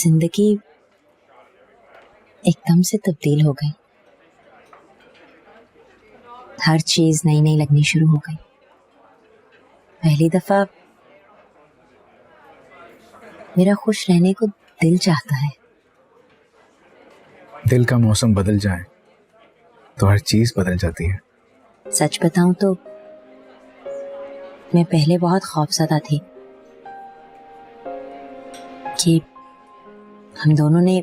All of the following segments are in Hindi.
जिंदगी एकदम से तब्दील हो गई। हर चीज नई नई लगनी शुरू हो गई। पहली दफा मेरा खुश रहने को दिल चाहता है। दिल का मौसम बदल जाए तो हर चीज बदल जाती है। सच बताऊं तो मैं पहले बहुत खौफज़दा थी कि हम दोनों ने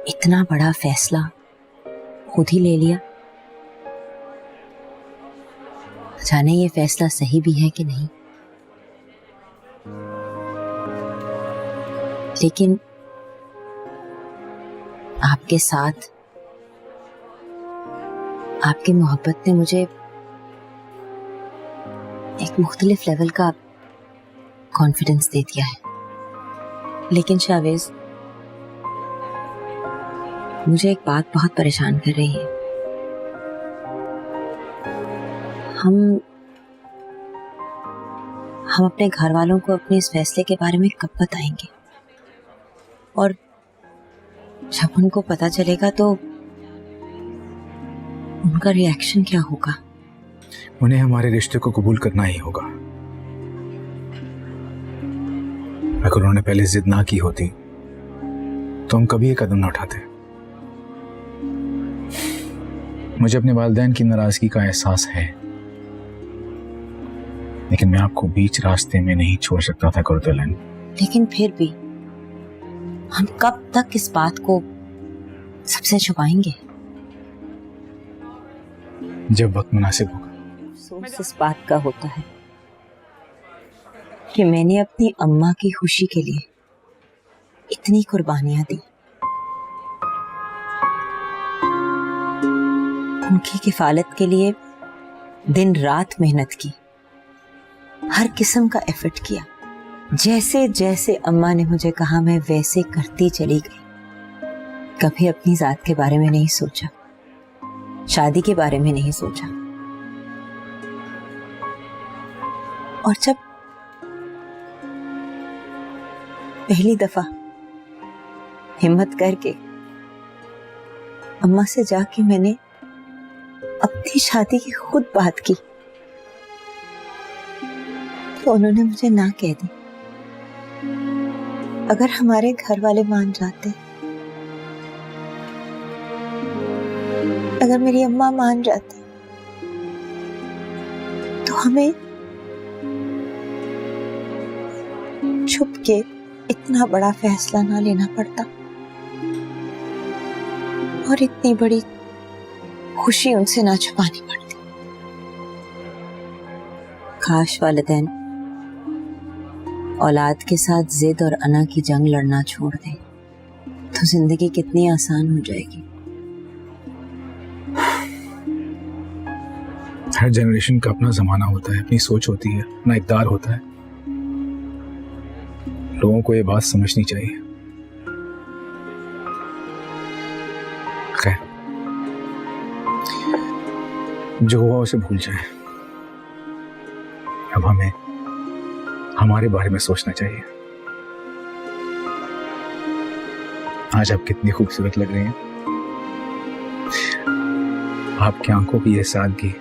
इतना बड़ा फैसला खुद ही ले लिया। जाने ये फैसला सही भी है कि नहीं, लेकिन आपके साथ आपकी मोहब्बत ने मुझे एक मुख्तलिफ लेवल का कॉन्फिडेंस दे दिया है। लेकिन शावेज, मुझे एक बात बहुत परेशान कर रही है। हम अपने घर वालों को अपने इस फैसले के बारे में कब बताएंगे? और जब उनको पता चलेगा तो उनका रिएक्शन क्या होगा? उन्हें हमारे रिश्ते को कबूल करना ही होगा। अगर उन्होंने पहले जिद ना की होती तो हम कभी ये कदम ना उठाते। मुझे अपने वालिदैन की नाराजगी का एहसास है, लेकिन मैं आपको बीच रास्ते में नहीं छोड़ सकता था कुर्तुलन। लेकिन फिर भी हम कब तक इस बात को सबसे छुपाएंगे? जब वक्त मुनासिब होगा। अफसोस इस बात का होता है कि मैंने अपनी अम्मा की खुशी के लिए इतनी कुर्बानियां दी, उनकी किफालत के लिए दिन रात मेहनत की, हर किस्म का एफर्ट किया। जैसे जैसे अम्मा ने मुझे कहा मैं वैसे करती चली गई। कभी अपनी जात के बारे में नहीं सोचा, शादी के बारे में नहीं सोचा। और जब पहली दफा हिम्मत करके अम्मा से जाके मैंने अपनी शादी की खुद बात की तो उन्होंने मुझे ना कह दी। अगर हमारे घर वाले मान जाते, अगर मेरी अम्मा मान जाती तो हमें छुप के इतना बड़ा फैसला ना लेना पड़ता और इतनी बड़ी खुशी उनसे ना छुपानी पड़ती। काश वालिदैन औलाद के साथ जिद और अना की जंग लड़ना छोड़ दें तो जिंदगी कितनी आसान हो जाएगी। हर जनरेशन का अपना जमाना होता है, अपनी सोच होती है, अपना इक़दार होता है। लोगों को ये बात समझनी चाहिए। खैर, जो हुआ उसे भूल जाए। अब हमें हमारे बारे में सोचना चाहिए। आज आप कितनी खूबसूरत लग रही हैं। आपकी आंखों की यह सादगी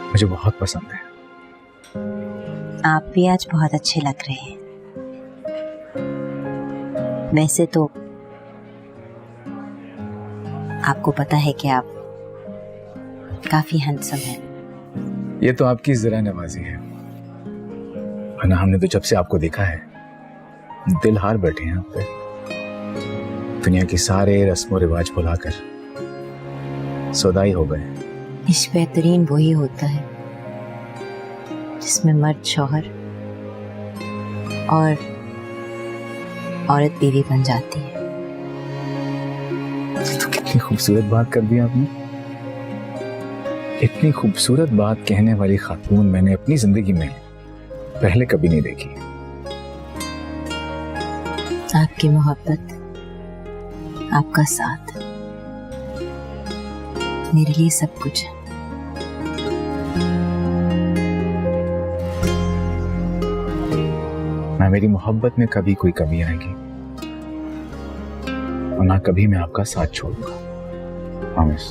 मुझे बहुत पसंद है। आप भी आज बहुत अच्छे लग रहे हैं। वैसे तो आपको पता है कि आप काफी हैंडसम हैं। ये तो आपकी जरा नवाजी है, वरना हमने तो जब से आपको देखा है दिल हार बैठे हैं आप पे। दुनिया के सारे रस्मों रिवाज भुलाकर सौदाई हो गए। इश्क बेहतरीन वही होता है जिसमें मर्द शौहर और औरत बीवी बन जाती है। तो कितनी खूबसूरत बात कर दी आपने। इतनी खूबसूरत बात कहने वाली खातून मैंने अपनी जिंदगी में पहले कभी नहीं देखी। आपकी मोहब्बत, आपका साथ मेरे लिए सब कुछ है। ना मेरी मोहब्बत में कभी कोई कमी आएगी और ना कभी मैं आपका साथ छोड़ूंगा। प्रॉमिस।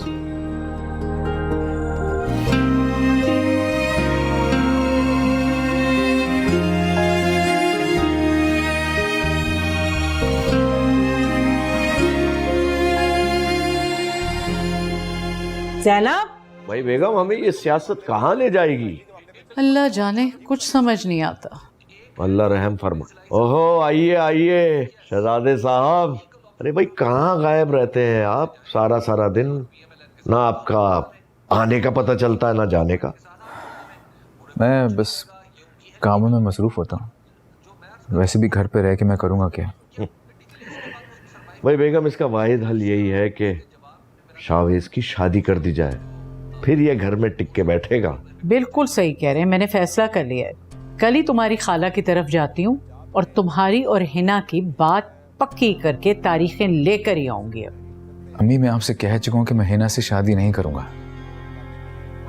जैनब, भाई बेगम, हमें ये सियासत कहाँ ले जाएगी? अल्लाह जाने, कुछ समझ नहीं आता। अल्लाह रहम फरमा। ओहो, आइए आइए शहजादे साहब। अरे भाई, कहाँ गायब रहते हैं आप सारा सारा दिन? ना आपका आने का पता चलता है ना जाने का। मैं बस कामों में मसरूफ होता हूँ, वैसे भी घर पे रह के मैं करूँगा क्या। भाई बेगम, इसका वाहिद हल यही है कि शावेज की शादी कर दी जाए, फिर ये घर में टिक के बैठेगा। बिल्कुल सही कह रहे हैं, मैंने फैसला कर लिया है। कल ही तुम्हारी खाला की तरफ जाती हूँ और तुम्हारी और हिना की बात पक्की करके तारीखें लेकर ही आऊंगी। अब अम्मी, मैं आपसे कह चुका हूँ कि मैं हिना से शादी नहीं करूँगा।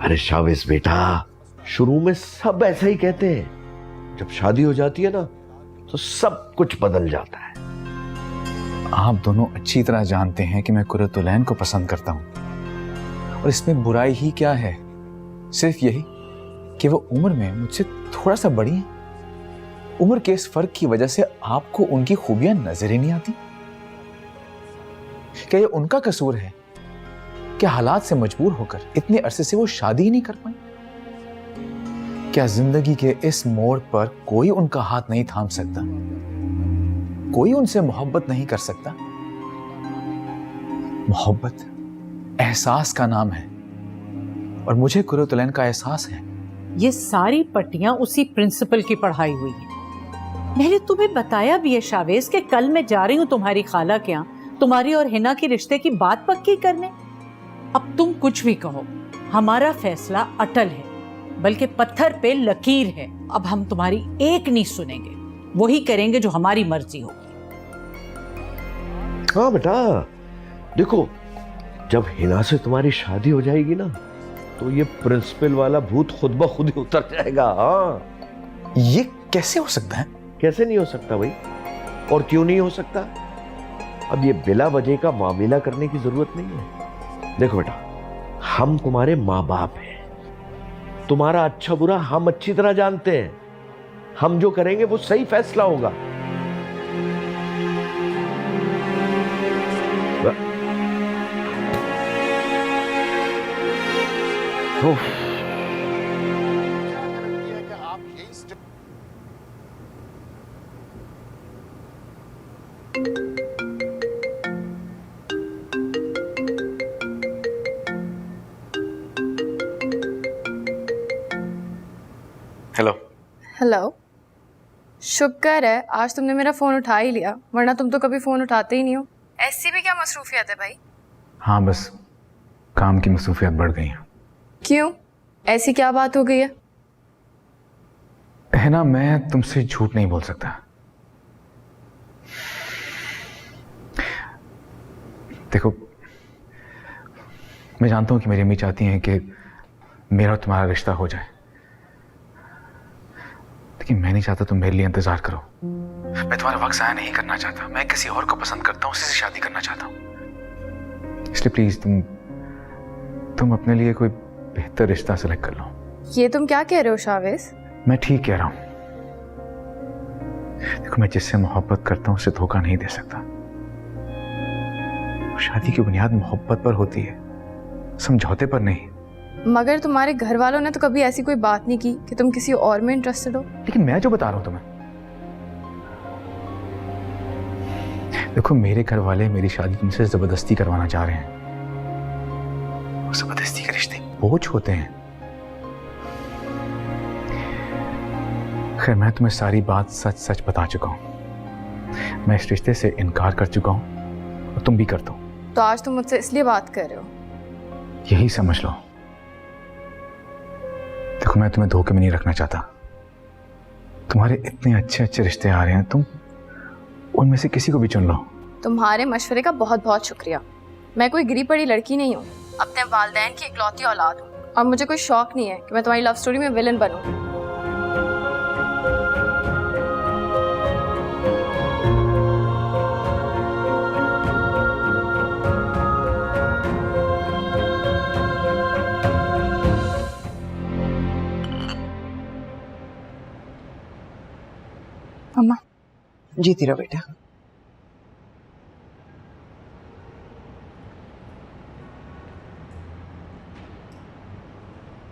अरे शावेज बेटा, शुरू में सब ऐसा ही कहते हैं, जब शादी हो जाती है ना तो सब कुछ बदल जाता है। आप दोनों अच्छी तरह जानते हैं कि मैं कुरतुलैन को पसंद करता हूँ और इसमें बुराई ही क्या है, सिर्फ यही कि वो उम्र में मुझसे थोड़ा सा बड़ी है। उम्र के इस फर्क की वजह से आपको उनकी खूबियां नजर ही नहीं आती। क्या ये उनका कसूर है कि हालात से मजबूर होकर इतने अरसे से वो शादी ही नहीं कर पाई? क्या जिंदगी के इस मोड़ पर कोई उनका हाथ नहीं थाम सकता? कोई उनसे मोहब्बत नहीं कर सकता? मोहब्बत एहसास का नाम है और मुझे कुरतुलैन का एहसास है। ये सारी पट्टियां उसी प्रिंसिपल की पढ़ाई हुई है। मैंने तुम्हें बताया भी है शावेज कि कल मैं जा रही हूँ तुम्हारी खाला के यहाँ तुम्हारी और हिना के रिश्ते की बात पक्की करने। अब तुम कुछ भी कहो, हमारा फैसला अटल है, बल्कि पत्थर पे लकीर है। अब हम तुम्हारी एक नहीं सुनेंगे, वही करेंगे जो हमारी मर्जी होगी। हाँ बेटा, देखो, जब हिना से तुम्हारी शादी हो जाएगी ना तो ये प्रिंसिपल वाला भूत खुद ब खुद ही उतर जाएगा। हाँ, ये कैसे हो सकता है? कैसे नहीं हो सकता भाई, और क्यों नहीं हो सकता? अब ये बिला वजह का मामला करने की जरूरत नहीं है। देखो बेटा, हम तुम्हारे माँ बाप हैं, तुम्हारा अच्छा बुरा हम अच्छी तरह जानते हैं। हम जो करेंगे वो सही फैसला होगा। हेलो। हेलो, शुक्र है आज तुमने मेरा फ़ोन उठा ही लिया, वरना तुम तो कभी फ़ोन उठाते ही नहीं हो। ऐसी भी क्या मसरूफियत है भाई? हाँ, बस काम की मसरूफियत बढ़ गई है। क्यों, ऐसी क्या बात हो गई है ना, मैं तुमसे झूठ नहीं बोल सकता। देखो, मैं जानता हूं कि मेरी अम्मी चाहती हैं कि मेरा और तुम्हारा रिश्ता हो जाए, लेकिन मैं नहीं चाहता तुम मेरे लिए इंतजार करो। मैं तुम्हारा वक्त ज़ाया नहीं करना चाहता। मैं किसी और को पसंद करता हूँ, उसी से शादी करना चाहता हूँ। इसलिए प्लीज तुम अपने लिए कोई बेहतर रिश्ता सेलेक्ट कर लो। ये तुम क्या कह रहे हो शावेज? मैं ठीक कह रहा हूं। देखो, मैं जिससे मोहब्बत करता हूं उसे धोखा नहीं दे सकता। शादी की बुनियाद मोहब्बत पर होती है, समझौते पर नहीं। मगर तुम्हारे घर वालों ने तो कभी ऐसी कोई बात नहीं की कि तुम किसी और में इंटरेस्टेड हो। लेकिन मैं जो बता रहा हूं तुम्हें, देखो, मेरे घर वाले मेरी शादी तुमसे जबरदस्ती करवाना चाह रहे हैं। जबरदस्ती के रिश्ते बोझ होते हैं। खैर, मैं तुम्हें सारी बात सच सच बता चुका हूं। मैं इस रिश्ते से इनकार कर चुका हूं और तुम भी कर दो। तो आज तुम मुझसे इसलिए बात कर रहे हो? यही समझ लो। देखो, मैं तुम्हें धोखे में नहीं रखना चाहता। तुम्हारे इतने अच्छे अच्छे रिश्ते आ रहे हैं, तुम उनमें से किसी को भी चुन लो। तुम्हारे मशवरे का बहुत बहुत शुक्रिया। मैं कोई गिरी पड़ी लड़की नहीं हूँ, अपने वालिदैन की इकलौती औलाद हूँ, और मुझे कोई शौक नहीं है कि मैं तुम्हारी लव स्टोरी में विलन बनूं। अम्मा जीती रहो बेटा।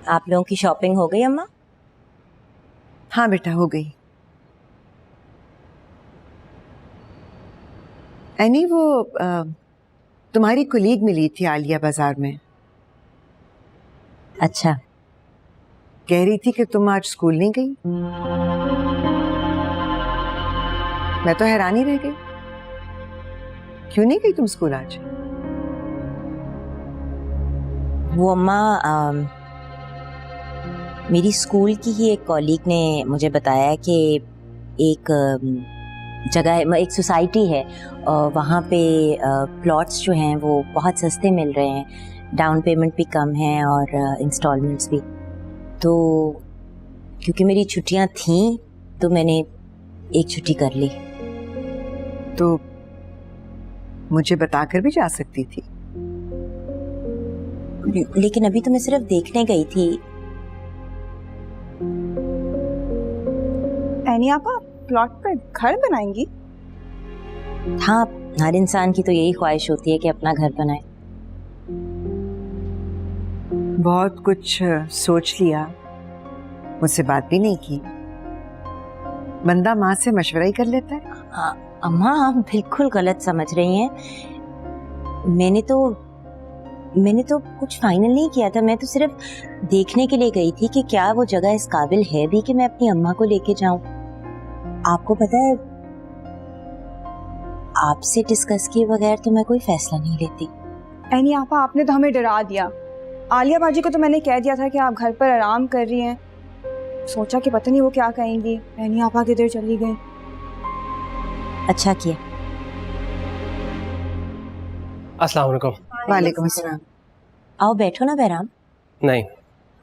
आप लोगों की शॉपिंग हो गई अम्मा? हाँ बेटा हो गई। एनी वो तुम्हारी कुलीग मिली थी आलिया बाजार में, अच्छा, कह रही थी कि तुम आज स्कूल नहीं गई। मैं तो हैरान ही रह गई, क्यों नहीं गई तुम स्कूल आज? वो अम्मा मेरी स्कूल की ही एक कॉलीग ने मुझे बताया कि एक जगह, एक सोसाइटी है और वहाँ पे प्लॉट्स जो हैं वो बहुत सस्ते मिल रहे हैं, डाउन पेमेंट भी कम है और इंस्टॉलमेंट्स भी। तो क्योंकि मेरी छुट्टियाँ थीं तो मैंने एक छुट्टी कर ली। तो मुझे बताकर भी जा सकती थी। लेकिन अभी तो मैं सिर्फ देखने गई थी। एनी आपा प्लॉट पर घर बनाएंगी? हाँ, हर इंसान की तो यही ख्वाहिश होती है कि अपना घर बनाए। बहुत कुछ सोच लिया, मुझसे बात भी नहीं की। बंदा माँ से मशवरा ही कर लेता है। अम्मा आप बिल्कुल गलत समझ रही हैं। मैंने तो कुछ फाइनल नहीं किया था। मैं तो सिर्फ देखने के लिए गई थी कि क्या वो जगह इस काबिल है भी कि मैं अपनी अम्मा को लेके जाऊं। आपको पता है, आपसे डिस्कस किए बगैर तो मैं कोई फैसला नहीं लेती। एनी आपा आपने तो हमें डरा दिया। आलिया बाजी को तो मैंने कह दिया था कि आप घर पर आराम कर रही हैं। सोचा कि पता नहीं वो क्या कहेंगी। एनी आपा किधर चली गई। अच्छा किया। अस्सलाम वालेकुम। वालेकुम अस्सलाम। आओ बैठो ना बहराम। नहीं,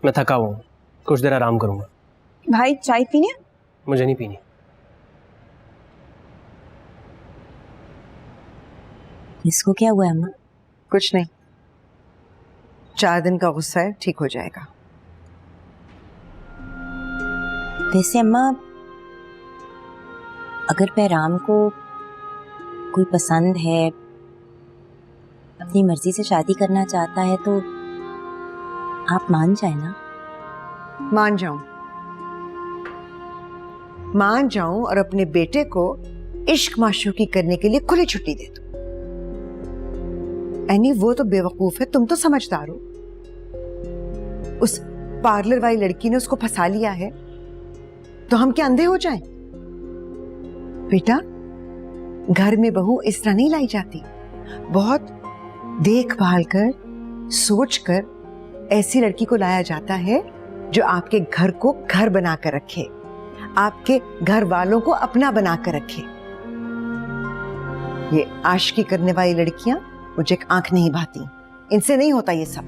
मैं थका हुआ हूँ, कुछ देर आराम करूँगा। भाई चाय पीनी है? मुझे नहीं पीनी। इसको क्या हुआ है अम्मा? कुछ नहीं, 4 दिन का गुस्सा है, ठीक हो जाएगा। वैसे अम्मा, अगर बहराम को कोई पसंद है, अपनी मर्जी से शादी करना चाहता है तो आप मान जाए ना। मान जाऊं और अपने बेटे को इश्क माशूकी करने के लिए खुली छुट्टी दे दूं। एनी वो तो बेवकूफ है, तुम तो समझदार हो। उस पार्लर वाली लड़की ने उसको फंसा लिया है, तो हम क्या अंधे हो जाएं? बेटा, घर में बहू इस तरह नहीं लाई जाती। बहुत देखभाल कर, सोच कर ऐसी लड़की को लाया जाता है जो आपके घर को घर बना कर रखे, आपके घर वालों को अपना बना कर रखे। ये आशिकी करने वाली लड़कियां मुझे एक आंख नहीं भाती, इनसे नहीं होता ये सब।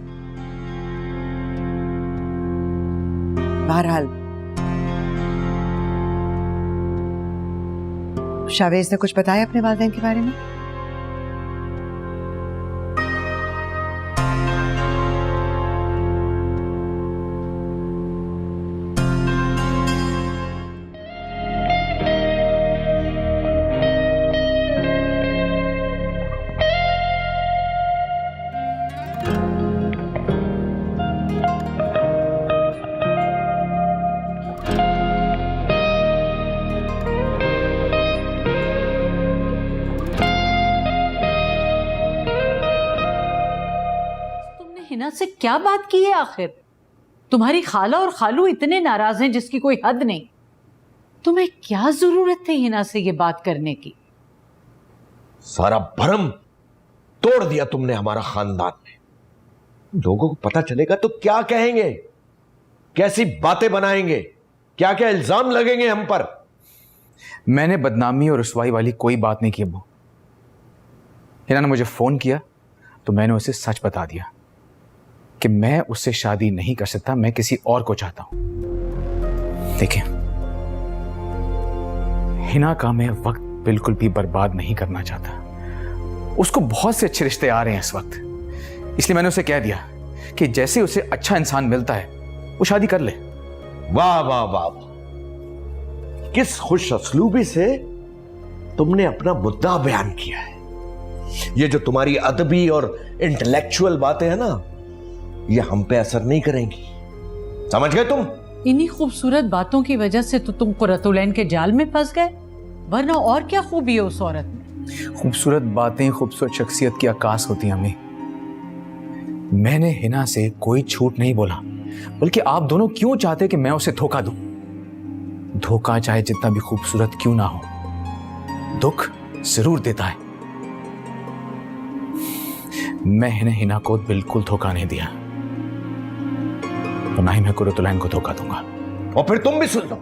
बहरहाल शावेज ने कुछ बताया अपने वालिदैन के बारे में? हिना से क्या बात की है आखिर? तुम्हारी खाला और खालू इतने नाराज हैं जिसकी कोई हद नहीं। तुम्हें क्या जरूरत थी हिना से ये बात करने की? सारा भरम तोड़ दिया तुमने हमारा खानदान में। लोगों को पता चलेगा तो क्या कहेंगे, कैसी बातें बनाएंगे, क्या क्या इल्जाम लगेंगे हम पर। मैंने बदनामी और रुसवाई वाली कोई बात नहीं की अब्बू। हिना ने मुझे फोन किया तो मैंने उसे सच बता दिया कि मैं उससे शादी नहीं कर सकता, मैं किसी और को चाहता हूं। देखिए, हिना का मैं वक्त बिल्कुल भी बर्बाद नहीं करना चाहता। उसको बहुत से अच्छे रिश्ते आ रहे हैं इस वक्त, इसलिए मैंने उसे कह दिया कि जैसे उसे अच्छा इंसान मिलता है वो शादी कर ले। वाह वाह वाह, किस खुश असलूबी से तुमने अपना मुद्दा बयान किया है। ये जो तुम्हारी अदबी और इंटेलेक्चुअल बातें हैं ना, ये हम पे असर नहीं करेंगी, समझ गए तुम? इन्हीं खूबसूरत बातों की वजह से तो तुम कुर्रतुलैन के जाल में फंस गए, वरना और क्या खूबी है उस औरत में। खूबसूरत बातें खूबसूरत शख्सियत की आकाश होती हैं अम्मी। मैंने हिना से कोई झूठ नहीं बोला, बल्कि आप दोनों क्यों चाहते कि मैं उसे धोखा दूं? धोखा चाहे जितना भी खूबसूरत क्यों ना हो, दुख जरूर देता है। मैंने हिना को बिल्कुल धोखा नहीं दिया, तो ना ही मैं कुर्रतुलैन को धोखा दूंगा। और फिर तुम भी सुन लो,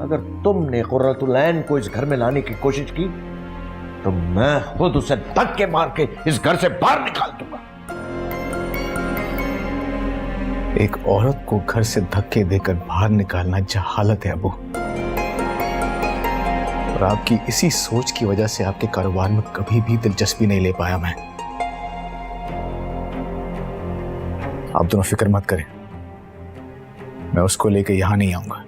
अगर तुमने कुर्रतुलैन को इस घर में लाने की कोशिश की तो मैं खुद उसे धक्के मार के इस घर से बाहर निकाल दूंगा। एक औरत को घर से धक्के देकर बाहर निकालना जहालत है अबू, और आपकी इसी सोच की वजह से आपके कारोबार में कभी भी दिलचस्पी नहीं ले पाया मैं। आप दोनों फिक्र मत करें, मैं उसको लेकर यहां नहीं आऊंगा।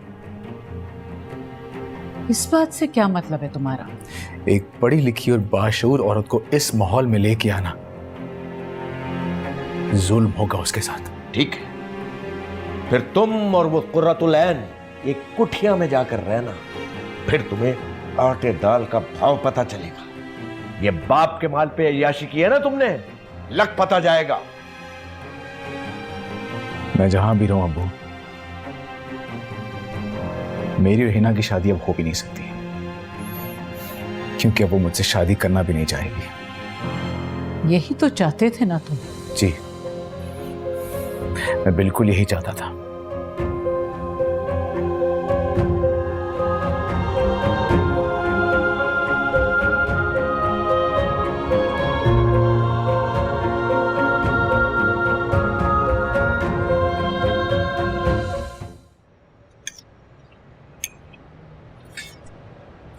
इस बात से क्या मतलब है तुम्हारा? एक पढ़ी लिखी और बाशऊर औरत को इस माहौल में लेके आना जुल्म होगा उसके साथ। ठीक है, फिर तुम और वो कुर्रतुलैन एक कुठिया में जाकर रहना, फिर तुम्हें आटे दाल का भाव पता चलेगा। ये बाप के माल पे अय्याशी की है ना तुमने, लग पता जाएगा। मैं जहां भी रहूं अब्बू, मेरी और हिना की शादी अब हो भी नहीं सकती, क्योंकि अब वो मुझसे शादी करना भी नहीं चाहेगी। यही तो चाहते थे ना तुम? जी, मैं बिल्कुल यही चाहता था।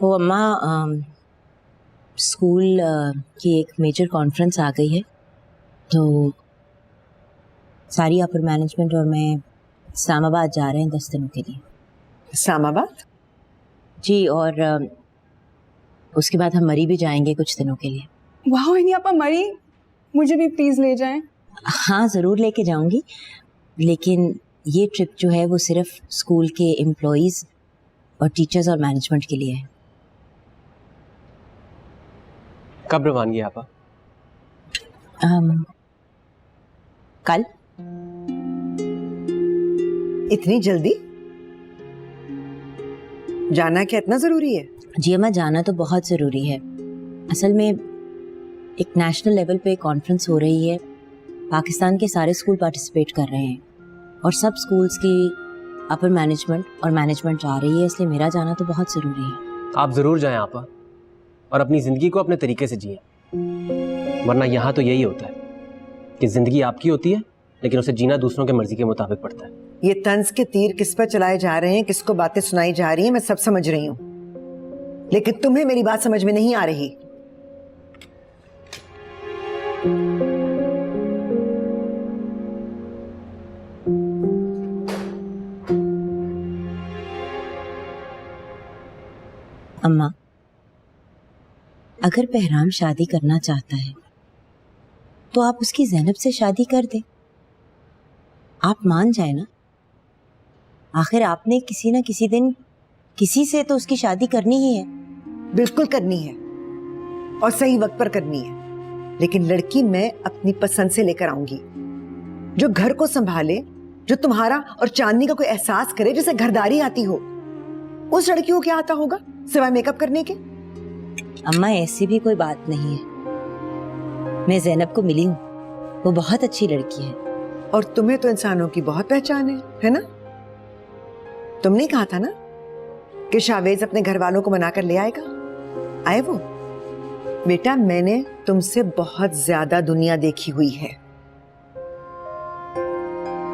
वो अम्मा, स्कूल की एक मेजर कॉन्फ्रेंस आ गई है, तो सारी अपर मैनेजमेंट और मैं इस्लामाबाद जा रहे हैं 10 दिनों के लिए। इस्लामाबाद? जी, और उसके बाद हम मरी भी जाएंगे कुछ दिनों के लिए। वाह इन्हीं आपा मरी, मुझे भी प्लीज ले जाएं। हाँ ज़रूर लेके जाऊंगी, लेकिन ये ट्रिप जो है वो सिर्फ स्कूल के एम्प्लॉयज़ और टीचर्स और मैनेजमेंट के लिए है। कब रवानगी आपा? कल। इतनी जल्दी जाना क्या इतना जरूरी है? जी अम्मा, जाना तो बहुत ज़रूरी है। असल में एक नेशनल लेवल पे कॉन्फ्रेंस हो रही है, पाकिस्तान के सारे स्कूल पार्टिसिपेट कर रहे हैं और सब स्कूल्स की अपर मैनेजमेंट और मैनेजमेंट जा रही है, इसलिए मेरा जाना तो बहुत ज़रूरी है। आप ज़रूर जाएं आपा, और अपनी ज़िंदगी को अपने तरीके से जिए, वरना यहाँ तो यही होता है कि ज़िंदगी आपकी होती है, लेकिन उसे जीना दूसरों के मर्जी के मुताबिक पड़ता है। ये तंज के तीर किस पर चलाए जा रहे हैं, किसको बातें सुनाई जा रही हैं, मैं सब समझ रही हूँ, लेकिन तुम्हें मेरी बात समझ में नहीं आ रही। अम्मा, अगर बहराम शादी करना चाहता है तो आप उसकी ज़ैनब से शादी कर दें, आप मान जाए ना। आखिर आपने किसी ना किसी दिन किसी से तो उसकी शादी करनी ही है। बिल्कुल करनी है, और सही वक्त पर करनी है, लेकिन लड़की मैं अपनी पसंद से लेकर आऊंगी, जो घर को संभाले, जो तुम्हारा और चांदनी का कोई एहसास करे, जिसे घरदारी आती हो। उस लड़की को क्या आता होगा सिवाय मेकअप करने के? अम्मा, ऐसी भी कोई बात नहीं है। मैं ज़ैनब को मिली हूँ, वो बहुत अच्छी लड़की है। और तुम्हें तो इंसानों की बहुत पहचान है ना? तुमने कहा था ना कि शावेज अपने घर वालों को मनाकर ले आएगा। आए वो? बेटा, मैंने तुमसे बहुत ज्यादा दुनिया देखी हुई है।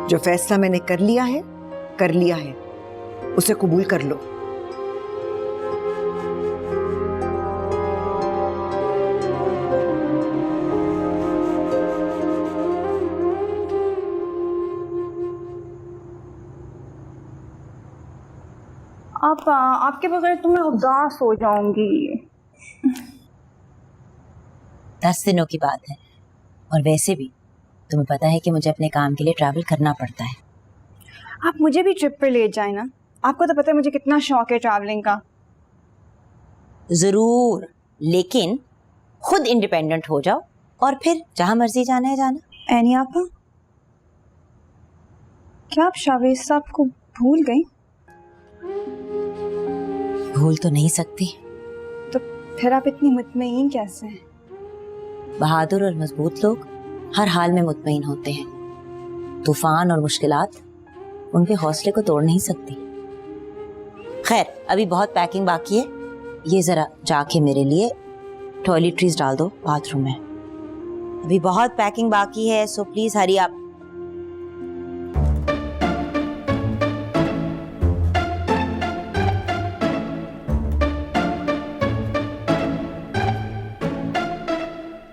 जो फैसला मैंने कर लिया है, उसे कबूल कर लो। आप आपके बगैर तो मैं उदास हो जाऊंगी। 10 दिनों की बात है, और वैसे भी तुम्हें पता है कि मुझे अपने काम के लिए ट्रैवल करना पड़ता है। आप मुझे भी ट्रिप पर ले जाए ना, आपको तो पता है मुझे कितना शौक है ट्रैवलिंग का। जरूर, लेकिन खुद इंडिपेंडेंट हो जाओ और फिर जहां मर्जी जाना है जाना। एनी आपा, क्या आप शावेज साहब को भूल गई? भूल तो नहीं सकती। तो फिर आप इतनी मुतमईन कैसे हैं? बहादुर और मजबूत लोग हर हाल में मुतमईन होते हैं। तूफान और मुश्किलात उनके हौसले को तोड़ नहीं सकती। खैर, अभी बहुत पैकिंग बाकी है। ये जरा जाके मेरे लिए टॉयलेटरीज डाल दो बाथरूम में। अभी बहुत पैकिंग बाकी है, सो प्लीज हरी आप।